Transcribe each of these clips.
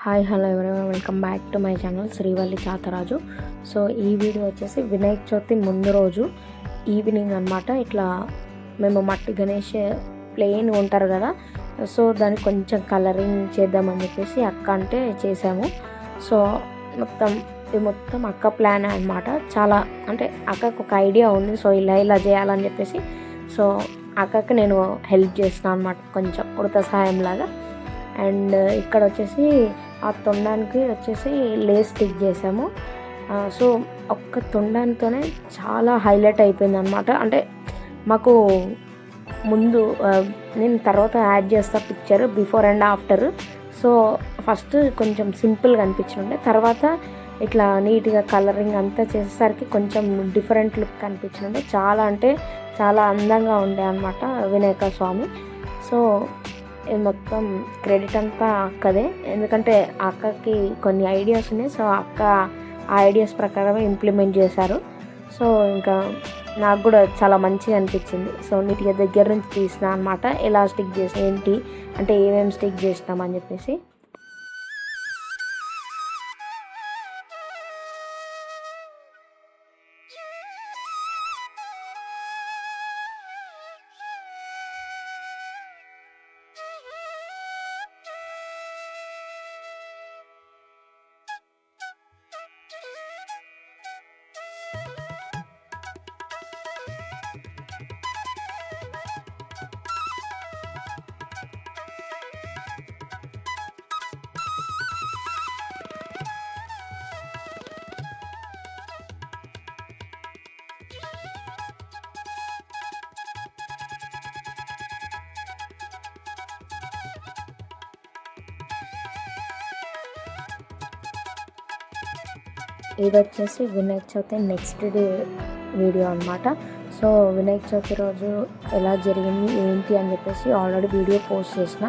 Hi hello everyone welcome back to my channel Srivalli Chatharaju. So ఈ వీడియో వచ్చేసి వినాయక చవితి ముందు రోజు ఈవినింగ్ అనమాట. ఇట్లా మేము మట్టి గణేష్ ప్లెయిన్ ఉంటారు కదా, సో దానికి కొంచెం కలరింగ్ చేద్దామని చెప్పేసి అక్క అంటే చేసాము. సో ఇది మొత్తం అక్క ప్లాన్ అనమాట. చాలా అంటే అక్కకు ఒక ఐడియా ఉంది, సో ఇలా చేయాలని చెప్పేసి సో అక్కకి నేను హెల్ప్ చేస్తాను అనమాట, కొంచెం ఉడత సహాయం లాగా. అండ్ ఇక్కడ వచ్చేసి ఆ తొండానికి వచ్చేసి లేస్ స్టిక్ చేసాము. సో ఒక్క తొండానితోనే చాలా హైలైట్ అయిపోయింది అనమాట. అంటే మాకు ముందు నేను తర్వాత యాడ్ చేస్తా picture before and after. So first కొంచెం సింపుల్గా అనిపించుండే, తర్వాత ఇట్లా నీట్గా కలరింగ్ అంతా చేసేసరికి కొంచెం డిఫరెంట్ లుక్ అనిపించుండే. చాలా అంటే చాలా అందంగా ఉండే అనమాట వినాయక స్వామి. సో ఇది మొత్తం క్రెడిట్ అంతా అక్కదే, ఎందుకంటే అక్కకి కొన్ని ఐడియాస్ ఉన్నాయి. సో అక్క ఆ ఐడియాస్ ప్రకారమే ఇంప్లిమెంట్ చేశారు. సో ఇంకా నాకు కూడా చాలా మంచిగా అనిపించింది. సో నీట్గా దగ్గర నుంచి తీసిన అనమాట, ఎలా స్టిక్ చేసిన ఏంటి అంటే ఏమేమి స్టిక్ చేసినామని చెప్పేసి. ఇది వచ్చేసి Vinayaka Chavithi next day video అనమాట. సో వినాయక చవితి రోజు ఎలా జరిగింది ఏంటి అని చెప్పేసి ఆల్రెడీ వీడియో పోస్ట్ చేసిన.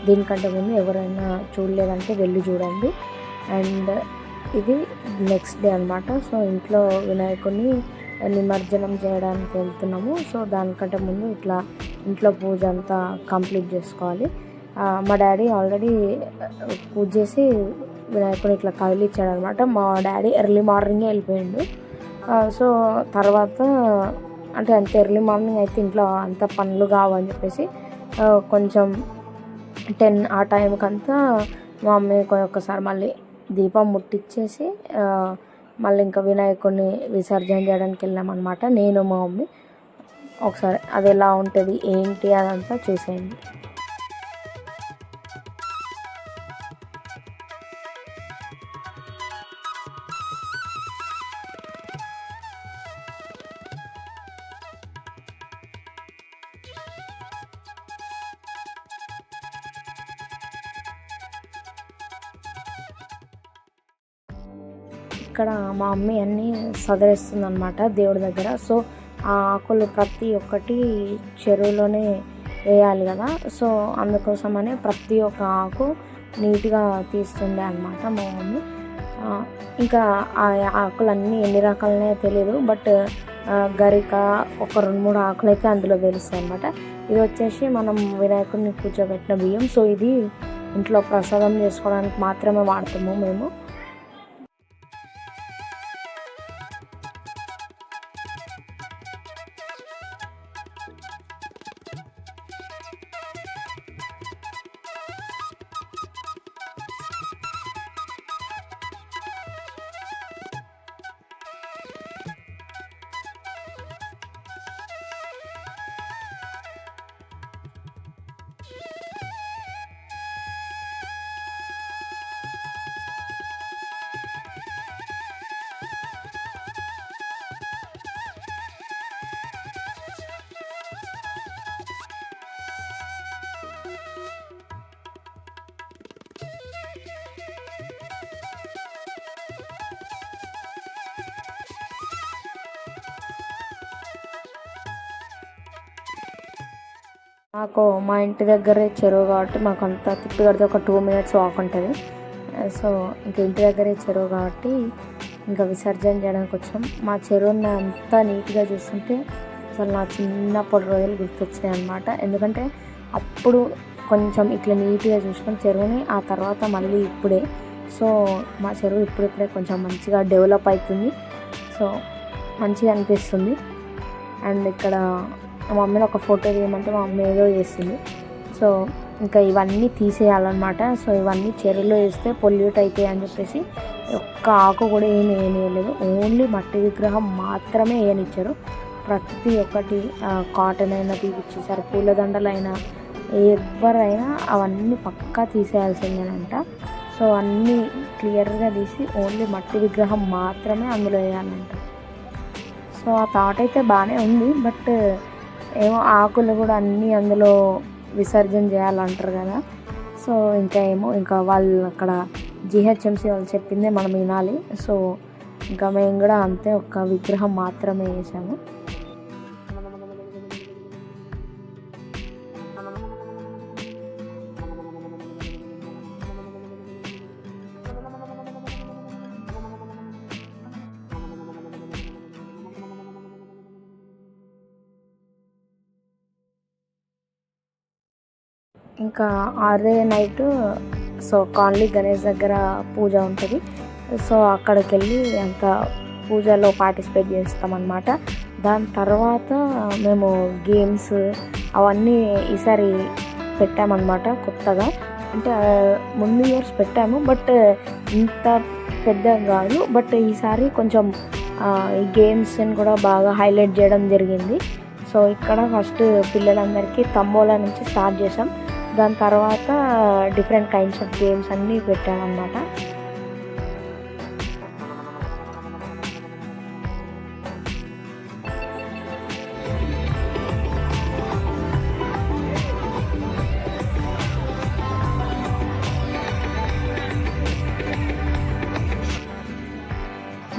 దీనికంటే ముందు ఎవరైనా చూడలేదంటే వెళ్ళి చూడండి. అండ్ ఇది నెక్స్ట్ డే అనమాట. సో ఇంట్లో వినాయకుడిని నిమజ్జనం చేయడానికి వెళ్తున్నాము. సో దానికంటే ముందు ఇట్లా ఇంట్లో పూజ అంతా కంప్లీట్ చేసుకోవాలి. మా డాడీ ఆల్రెడీ పూజ చేసి వినాయకుడు ఇట్లా కదిలిచ్చాడు అనమాట. మా డాడీ ఎర్లీ మార్నింగే వెళ్ళిపోయిండు. సో తర్వాత అంటే అంత ఎర్లీ మార్నింగ్ అయితే ఇంట్లో అంత పనులు కావని చెప్పేసి కొంచెం 10 ఆ టైంకి అంతా మా అమ్మ ఒక్కసారి మళ్ళీ దీపం ముట్టించేసి మళ్ళీ ఇంకా వినాయకుడిని విసర్జన చేయడానికి వెళ్ళామన్నమాట. నేను మా మమ్మీ ఒకసారి అది ఎలా ఉంటుంది ఏంటి అదంతా చూసేయండి. ఇక్కడ మా మమ్మీ అన్నీ సదరేస్తుంది అనమాట దేవుడి దగ్గర. సో ఆ ఆకులు ప్రతి ఒక్కటి చెరువులోనే వేయాలి కదా, సో అందుకోసమని ప్రతి ఒక్క ఆకు నీట్గా తీస్తుండే అనమాట మా మమ్మీ. ఇంకా ఆ ఆకులన్నీ ఎన్ని రకాలనే తెలియదు, బట్ గరిక ఒక 2-3 ఆకులు అయితే అందులో తెలుస్తాయి అనమాట. ఇది వచ్చేసి మనం వినాయకుడిని కూర్చోబెట్టిన బియ్యం. సో ఇది ఇంట్లో ప్రసాదం చేసుకోవడానికి మాత్రమే వాడతాము మేము. మాకు మా ఇంటి దగ్గరే చెరువు కాబట్టి మాకు అంత తిప్పి కడితే ఒక 2 minutes వాక్ ఉంటుంది. సో ఇంకా ఇంటి దగ్గరే చెరువు కాబట్టి ఇంకా విసర్జన చేయడానికి వచ్చాం. మా చెరువుని అంతా నీట్గా చూస్తుంటే అసలు నా చిన్నప్పటి రోజులు గుర్తొచ్చినాయి అనమాట. ఎందుకంటే అప్పుడు కొంచెం ఇట్లా నీట్గా చూసుకొని చెరువుని, ఆ తర్వాత మళ్ళీ ఇప్పుడే సో మా చెరువు ఇప్పుడిప్పుడే కొంచెం మంచిగా డెవలప్ అవుతుంది. సో మంచిగా అనిపిస్తుంది. అండ్ ఇక్కడ మా మమ్మీని ఒక ఫోటో తీయమంటే మా మమ్మీ ఏదో చేస్తుంది. సో ఇంకా ఇవన్నీ తీసేయాలన్నమాట. సో ఇవన్నీ చెరువులో వేస్తే పొల్యూట్ అవుతాయి అని చెప్పేసి ఒక్క ఆకు కూడా ఏమి వేయలేదు. ఓన్లీ మట్టి విగ్రహం మాత్రమే వేయనిచ్చారు. ప్రతి ఒక్కటి కాటన్ అయినా తీపిచ్చేసారు, పూలదండలైనా ఎవరైనా అవన్నీ పక్కా తీసేయాల్సిందేనంట. సో అన్నీ క్లియర్గా తీసి ఓన్లీ మట్టి విగ్రహం మాత్రమే అందులో వేయాలంట. సో ఆ థాట్ అయితే బాగానే ఉంది. బట్ ఏమో ఆకులు కూడా అన్నీ అందులో విసర్జన చేయాలంటారు కదా. సో ఇంకా వాళ్ళు అక్కడ జిహెచ్ఎంసీ వాళ్ళు చెప్పిందే మనం వినాలి. సో ఇంకా మేము కూడా అంతే, ఒక్క విగ్రహం మాత్రమే వేసాము. ఇంకా ఆర్డే నైట్ సో కాన్లీ గణేష్ దగ్గర పూజ ఉంటుంది. సో అక్కడికి వెళ్ళి అంత పూజలో పార్టిసిపేట్ చేస్తామన్నమాట. దాని తర్వాత మేము గేమ్స్ అవన్నీ ఈసారి పెట్టామన్నమాట కొత్తగా. అంటే ముందు ఇయర్స్ పెట్టాము, బట్ ఇంత పెద్దగా కాదు. బట్ ఈసారి కొంచెం ఈ గేమ్స్ని కూడా బాగా హైలైట్ చేయడం జరిగింది. సో ఇక్కడ ఫస్ట్ పిల్లలందరికీ తంబోలా నుంచి స్టార్ట్ చేసాం. దాని తర్వాత డిఫరెంట్ కైండ్స్ ఆఫ్ గేమ్స్ అన్నీ పెట్టామన్నమాట.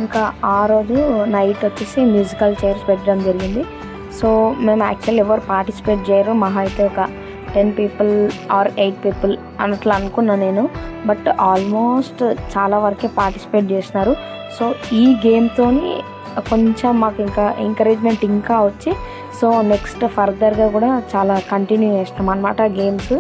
ఇంకా ఆ రోజు నైట్ వచ్చేసి మ్యూజికల్ చైర్స్ పెట్టడం జరిగింది. సో మేము యాక్చువల్లీ ఎవరు పార్టిసిపేట్ చేయరు, మహా అయితే ఒక 10 people ఆర్ 8 people అట్లా అనుకున్నా నేను. బట్ ఆల్మోస్ట్ చాలా వరకే పార్టిసిపేట్ చేసినారు. సో ఈ గేమ్తోని కొంచెం మాకు ఇంకా ఎంకరేజ్మెంట్ ఇంకా వచ్చి సో నెక్స్ట్ ఫర్దర్గా కూడా చాలా కంటిన్యూ చేస్తాం అన్నమాట గేమ్స్.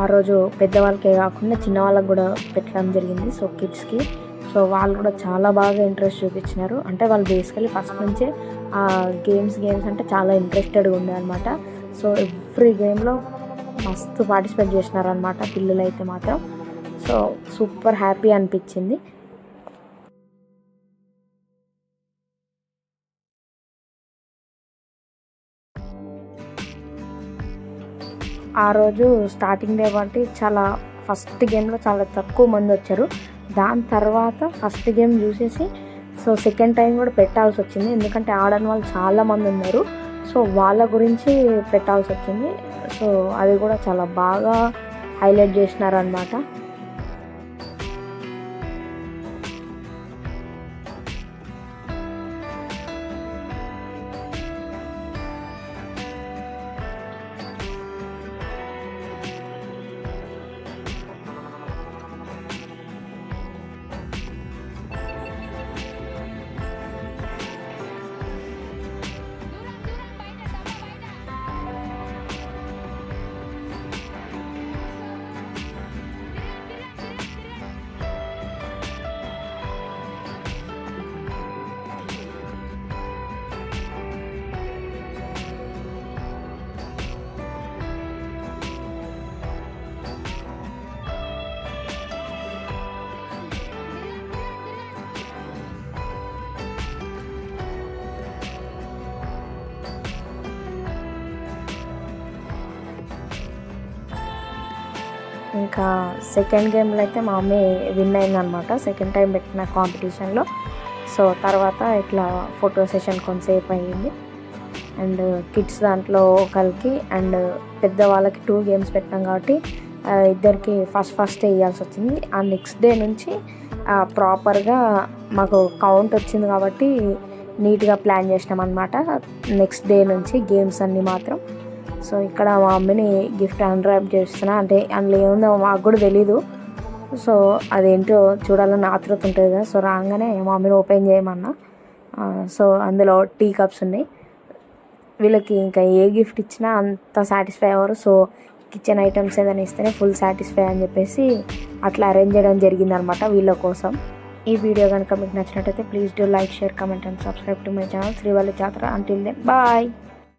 ఆ రోజు పెద్దవాళ్ళకే కాకుండా చిన్నవాళ్ళకి కూడా పెట్టడం జరిగింది. సో కిడ్స్కి సో వాళ్ళు కూడా చాలా బాగా ఇంట్రెస్ట్ చూపించినారు. అంటే వాళ్ళు బేసికలీ ఫస్ట్ నుంచే ఆ గేమ్స్ అంటే చాలా ఇంట్రెస్టెడ్గా ఉండే అనమాట. సో ఎవ్రీ గేమ్లో మస్తు పార్టిసిపేట్ చేసినారనమాట పిల్లలు అయితే మాత్రం. సో సూపర్ హ్యాపీ అనిపించింది. ఆ రోజు స్టార్టింగ్ డే బట్టి చాలా ఫస్ట్ గేమ్లో చాలా తక్కువ మంది వచ్చారు. దాని తర్వాత ఫస్ట్ గేమ్ చూసేసి సో సెకండ్ టైం కూడా పెట్టాల్సి వచ్చింది. ఎందుకంటే ఆడని వాళ్ళు చాలామంది ఉన్నారు. సో వాళ్ళ గురించి పెట్టాల్సి వచ్చింది. సో అది కూడా చాలా బాగా హైలైట్ చేసినారనమాట. ఇంకా సెకండ్ గేమ్లో అయితే మా మమ్మీ విన్ అయిందనమాట సెకండ్ టైం పెట్టిన కాంపిటీషన్లో. సో తర్వాత ఇట్లా ఫోటో సెషన్ కొంతసేపు అయ్యింది. అండ్ కిడ్స్ దాంట్లో ఒకరికి అండ్ పెద్దవాళ్ళకి 2 గేమ్స్ పెట్టాం కాబట్టి ఇద్దరికి ఫస్ట్ వేయాల్సి వచ్చింది. ఆ నెక్స్ట్ డే నుంచి ప్రాపర్గా మాకు కౌంట్ వచ్చింది కాబట్టి నీట్గా ప్లాన్ చేసినాం అనమాట నెక్స్ట్ డే నుంచి గేమ్స్ అన్నీ మాత్రం. సో ఇక్కడ మా మమ్మీని గిఫ్ట్ అన్రాప్ చేస్తున్నా, అంటే అందులో ఏముందో మాకు కూడా తెలీదు. సో అదేంటో చూడాలని ఆతృత ఉంటుంది కదా. సో రాగానే మా మమ్మీని ఓపెన్ చేయమన్నా. సో అందులో టీ కప్స్ ఉన్నాయి. వీళ్ళకి ఇంకా ఏ గిఫ్ట్ ఇచ్చినా అంత సాటిస్ఫై అవ్వరు. సో కిచెన్ ఐటమ్స్ ఏదైనా ఇస్తేనే ఫుల్ సాటిస్ఫై అని చెప్పేసి అట్లా అరేంజ్ చేయడం జరిగిందనమాట వీళ్ళ కోసం. ఈ వీడియో కనుక మీకు నచ్చినట్టయితే please do like, share, comment and subscribe to my channel Srivalli Jathara. Until then bye.